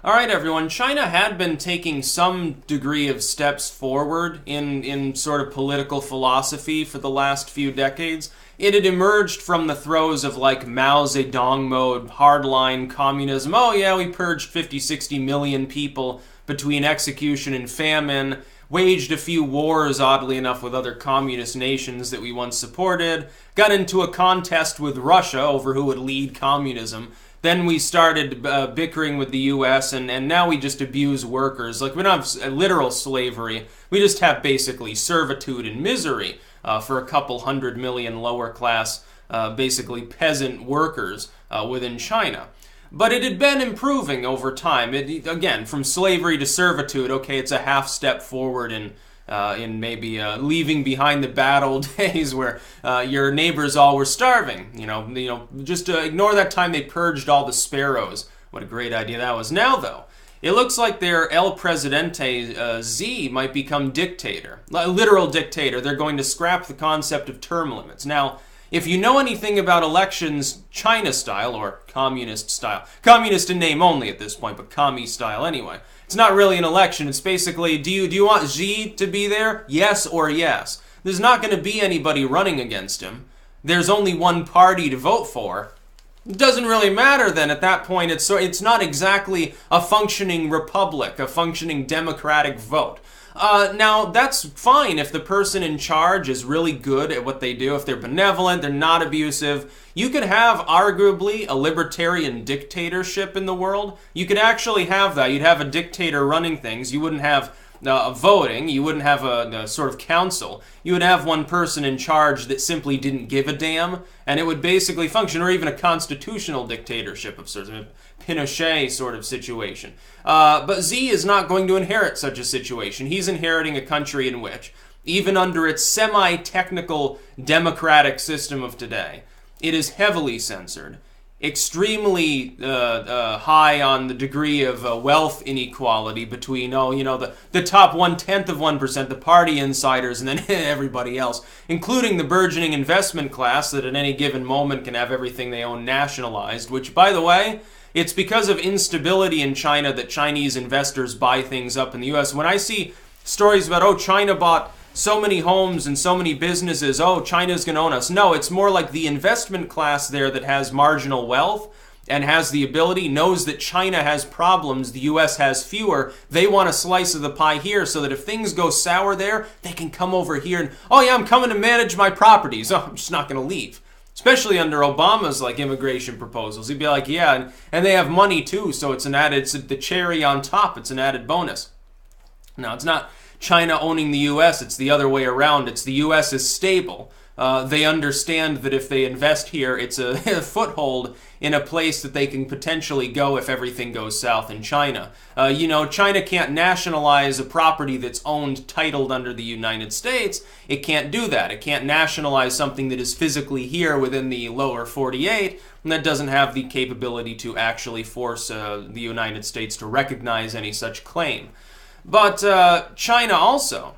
All right, everyone. China had been taking some degree of steps forward in sort of political philosophy for the last few decades. It had emerged from the throes of like Mao Zedong mode, hardline communism. Oh yeah, we purged 50, 60 million people between execution and famine, waged a few wars, oddly enough, with other communist nations that we once supported, got into a contest with Russia over who would lead communism. Then we started bickering with the U.S., and now we just abuse workers. Like, we don't have literal slavery. We just have basically servitude and misery for a couple 100 million lower class, basically peasant workers within China. But it had been improving over time. Again, from slavery to servitude, okay, it's a half step forward in maybe leaving behind the bad old days where your neighbors all were starving. Just ignore that time they purged all the sparrows. What a great idea that was. Now, though, it looks like their El Presidente Z might become dictator, a literal dictator. They're going to scrap the concept of term limits. Now, if you know anything about elections China style or communist style, communist in name only at this point, but commie style anyway, it's not really an election. It's basically, do you want Xi to be there? Yes or yes. There's not going to be anybody running against him. There's only one party to vote for. It doesn't really matter then at that point. It's not exactly a functioning republic, a functioning democratic vote. Now, that's fine if the person in charge is really good at what they do, if they're benevolent, they're not abusive. You could have, arguably, a libertarian dictatorship in the world. You could actually have that. You'd have a dictator running things. You wouldn't have voting. You wouldn't have a sort of council. You would have one person in charge that simply didn't give a damn, and it would basically function, or even a constitutional dictatorship of sorts, a Pinochet sort of situation. But Z is not going to inherit such a situation. He's inheriting a country in which, even under its semi-technical democratic system of today, it is heavily censored, extremely high on the degree of wealth inequality between, the top 1/10 of 1%, the party insiders, and then everybody else, including the burgeoning investment class that at any given moment can have everything they own nationalized, which, by the way, it's because of instability in China that Chinese investors buy things up in the U.S. When I see stories about, China bought so many homes and so many businesses, China's going to own us. No, it's more like the investment class there that has marginal wealth and has the ability, knows that China has problems, the U.S. has fewer. They want a slice of the pie here so that if things go sour there, they can come over here and, I'm coming to manage my properties. I'm just not going to leave. Especially under Obama's immigration proposals. He'd be like, yeah, and they have money too, so it's the cherry on top. It's an added bonus. Now, it's not China owning the U.S., it's the other way around. It's the U.S. is stable. They understand that if they invest here, it's a foothold in a place that they can potentially go if everything goes south in China. China can't nationalize a property that's owned, titled under the United States. It can't do that. It can't nationalize something that is physically here within the lower 48, and that doesn't have the capability to actually force the United States to recognize any such claim. But China also,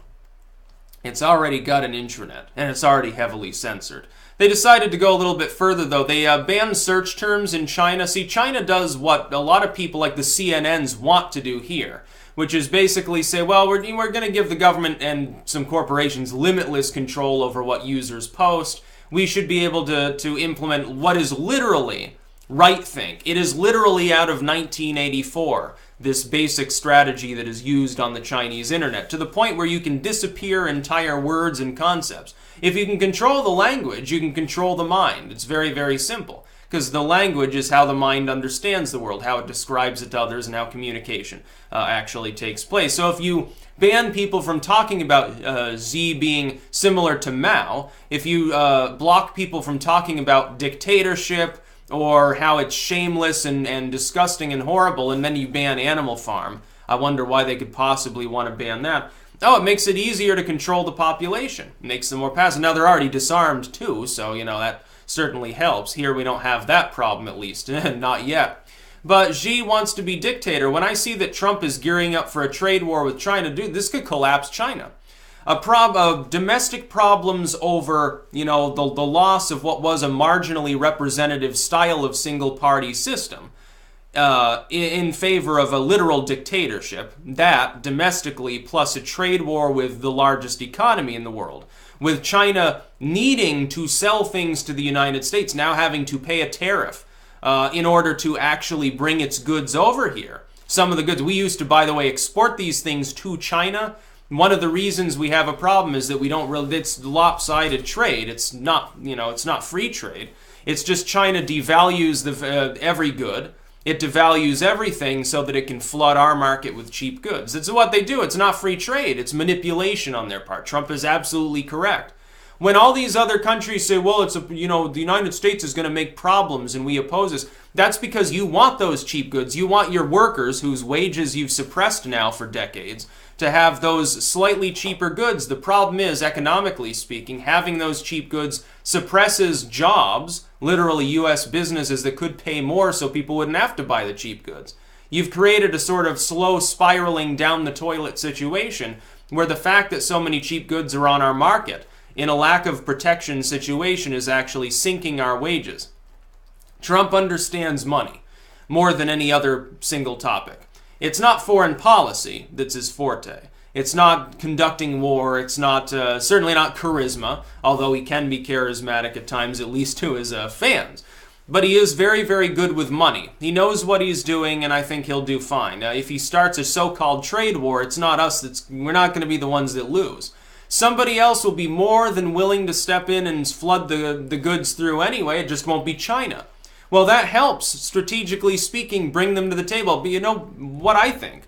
it's already got an intranet, and it's already heavily censored. They decided to go a little bit further, though. They banned search terms in China. See, China does what a lot of people like the CNNs want to do here, which is basically say, well, we're going to give the government and some corporations limitless control over what users post. We should be able to implement what is literally right-think. It is literally out of 1984, this basic strategy that is used on the Chinese internet, to the point where you can disappear entire words and concepts. If you can control the language, you can control the mind. It's very, very simple, because the language is how the mind understands the world, how it describes it to others, and how communication actually takes place. So if you ban people from talking about Z being similar to Mao, if you block people from talking about dictatorship, or how it's shameless and disgusting and horrible, and then you ban Animal Farm. I wonder why they could possibly want to ban that. It makes it easier to control the population. It makes them more passive. Now, they're already disarmed, too, so, that certainly helps. Here, we don't have that problem, at least. Not yet. But Xi wants to be dictator. When I see that Trump is gearing up for a trade war with China, dude, this could collapse China. Domestic problems over, the loss of what was a marginally representative style of single-party system. in favor of a literal dictatorship, that domestically, plus a trade war with the largest economy in the world, with China needing to sell things to the United States, now having to pay a tariff in order to actually bring its goods over here. Some of the goods, we used to, by the way, export these things to China. One of the reasons we have a problem is that we don't really, it's lopsided trade. It's not, it's not free trade. It's just China devalues every good. It devalues everything so that it can flood our market with cheap goods. It's what they do. It's not free trade. It's manipulation on their part. Trump is absolutely correct. When all these other countries say, well, the United States is going to make problems and we oppose this, that's because you want those cheap goods. You want your workers, whose wages you've suppressed now for decades, to have those slightly cheaper goods. The problem is, economically speaking, having those cheap goods suppresses jobs, literally U.S. businesses that could pay more so people wouldn't have to buy the cheap goods. You've created a sort of slow spiraling down the toilet situation where the fact that so many cheap goods are on our market in a lack of protection situation is actually sinking our wages. Trump understands money more than any other single topic. It's not foreign policy that's his forte. It's not conducting war. It's not certainly not charisma, although he can be charismatic at times, at least to his fans. But he is very, very good with money. He knows what he's doing, and I think he'll do fine. If he starts a so-called trade war, it's not us. We're not going to be the ones that lose. Somebody else will be more than willing to step in and flood the goods through anyway. It just won't be China. Well, that helps, strategically speaking, bring them to the table. But you know what I think?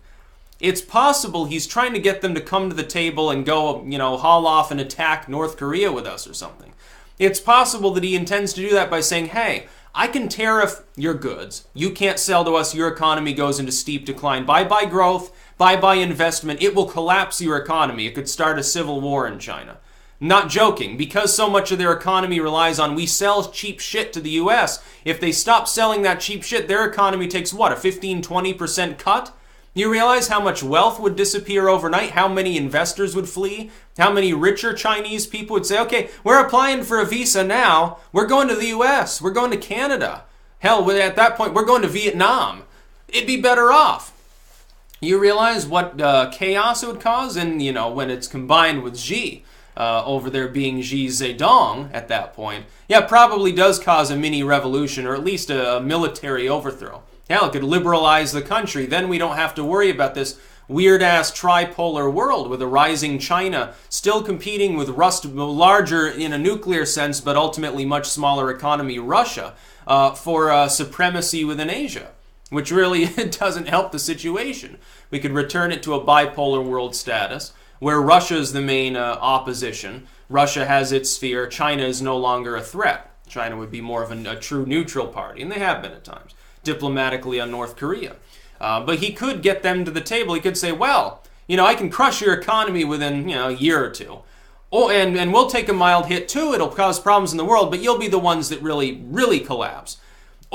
It's possible he's trying to get them to come to the table and go, haul off and attack North Korea with us or something. It's possible that he intends to do that by saying, hey, I can tariff your goods. You can't sell to us. Your economy goes into steep decline. Bye-bye growth. Bye-bye investment. It will collapse your economy. It could start a civil war in China. Not joking. Because so much of their economy relies on we sell cheap shit to the U.S., if they stop selling that cheap shit, their economy takes, what, a 15-20% cut? You realize how much wealth would disappear overnight? How many investors would flee? How many richer Chinese people would say, okay, we're applying for a visa now. We're going to the U.S. We're going to Canada. Hell, at that point, we're going to Vietnam. It'd be better off. You realize what chaos it would cause? And, when it's combined with Xi, over there being Xi Zedong at that point, yeah, probably does cause a mini revolution or at least a military overthrow. Hell, it could liberalize the country. Then we don't have to worry about this weird-ass tripolar world with a rising China still competing with larger in a nuclear sense, but ultimately much smaller economy, Russia, for supremacy within Asia, which really doesn't help the situation. We could return it to a bipolar world status where Russia is the main opposition. Russia has its sphere. China is no longer a threat. China would be more of a true neutral party, and they have been at times, diplomatically on North Korea. But he could get them to the table. He could say, well, I can crush your economy within, a year or two. Oh, and we'll take a mild hit too. It'll cause problems in the world, but you'll be the ones that really, really collapse.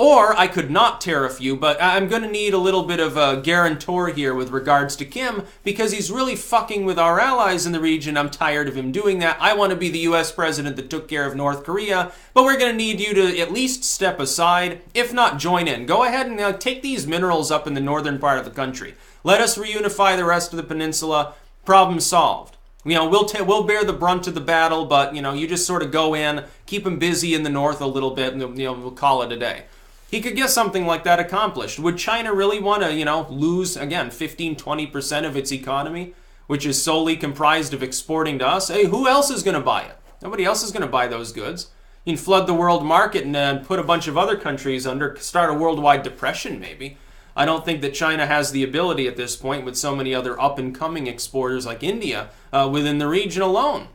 Or I could not tariff you, but I'm going to need a little bit of a guarantor here with regards to Kim because he's really fucking with our allies in the region. I'm tired of him doing that. I want to be the U.S. president that took care of North Korea, but we're going to need you to at least step aside, if not join in. Go ahead and take these minerals up in the northern part of the country. Let us reunify the rest of the peninsula. Problem solved. We'll bear the brunt of the battle, but, you just sort of go in, keep them busy in the north a little bit, and, we'll call it a day. He could get something like that accomplished. Would China really want to, lose, again, 15-20% of its economy, which is solely comprised of exporting to us? Hey, who else is going to buy it? Nobody else is going to buy those goods. You can flood the world market and put a bunch of other countries start a worldwide depression, maybe. I don't think that China has the ability at this point with so many other up-and-coming exporters like India within the region alone.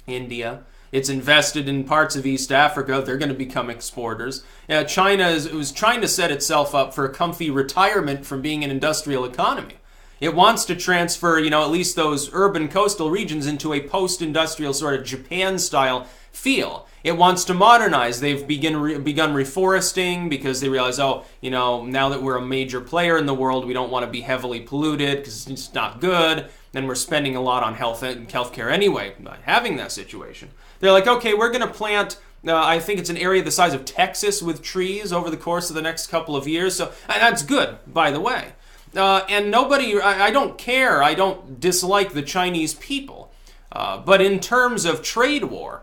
India. It's invested in parts of East Africa. They're going to become exporters. China was trying to set itself up for a comfy retirement from being an industrial economy. It wants to transfer, at least those urban coastal regions into a post-industrial sort of Japan-style feel. It wants to modernize. They've begun reforesting because they realize, now that we're a major player in the world, we don't want to be heavily polluted because it's not good. And we're spending a lot on healthcare anyway by having that situation. They're like, okay, we're going to plant I think it's an area the size of Texas with trees over the course of the next couple of years. So that's good, by the way. And nobody, I don't care, I don't dislike the Chinese people. But in terms of trade war,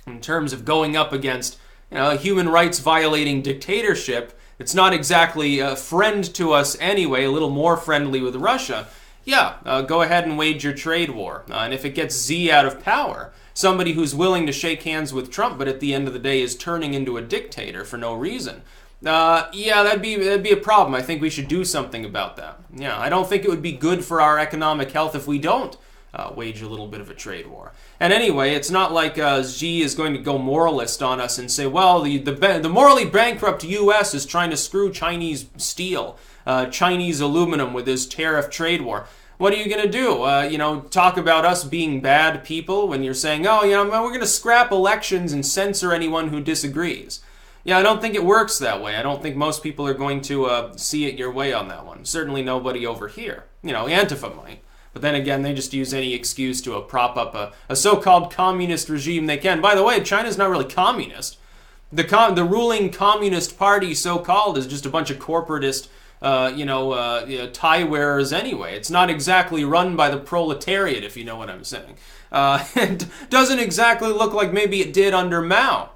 in terms of going up against a human rights violating dictatorship, it's not exactly a friend to us anyway, a little more friendly with Russia. Yeah, go ahead and wage your trade war. And if it gets Z out of power, somebody who's willing to shake hands with Trump, but at the end of the day is turning into a dictator for no reason. Yeah, that'd be a problem. I think we should do something about that. Yeah, I don't think it would be good for our economic health if we don't wage a little bit of a trade war. And anyway, it's not like Xi is going to go moralist on us and say, well, the morally bankrupt U.S. is trying to screw Chinese steel, Chinese aluminum with his tariff trade war. What are you going to do? Talk about us being bad people when you're saying, oh, we're going to scrap elections and censor anyone who disagrees. Yeah, I don't think it works that way. I don't think most people are going to see it your way on that one. Certainly nobody over here. Antifa might. But then again, they just use any excuse to prop up a so-called communist regime they can. By the way, China's not really communist. The ruling communist party, so-called, is just a bunch of corporatist, tie wearers anyway. It's not exactly run by the proletariat, if you know what I'm saying. It doesn't exactly look like maybe it did under Mao.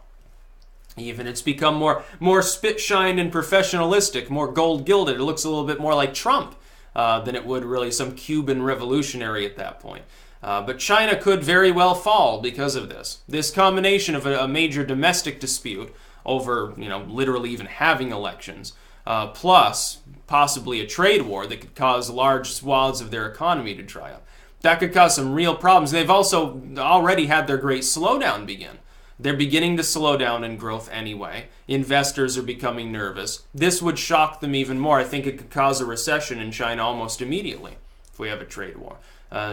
Even it's become more spit-shined and professionalistic, more gold-gilded. It looks a little bit more like Trump than it would really some Cuban revolutionary at that point. But China could very well fall because of this. This combination of a major domestic dispute over, literally even having elections, plus possibly a trade war that could cause large swaths of their economy to dry up. That could cause some real problems. They've also already had their great slowdown begin. They're beginning to slow down in growth anyway. Investors are becoming nervous. This would shock them even more. I think it could cause a recession in China almost immediately if we have a trade war.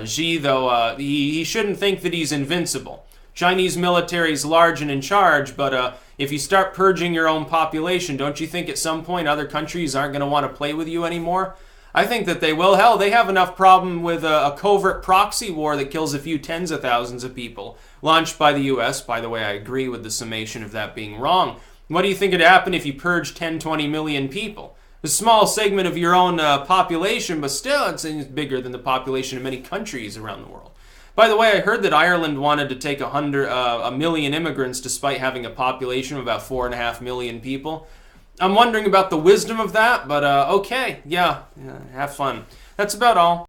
Xi, though, he shouldn't think that he's invincible. Chinese military is large and in charge, but if you start purging your own population, don't you think at some point other countries aren't going to want to play with you anymore? I think that they will. Hell, they have enough problem with a covert proxy war that kills a few tens of thousands of people, launched by the U.S. By the way, I agree with the summation of that being wrong. What do you think would happen if you purged 10, 20 million people? A small segment of your own population, but still it's bigger than the population of many countries around the world. By the way, I heard that Ireland wanted to take a million immigrants despite having a population of about 4.5 million people. I'm wondering about the wisdom of that, but okay, yeah, have fun. That's about all.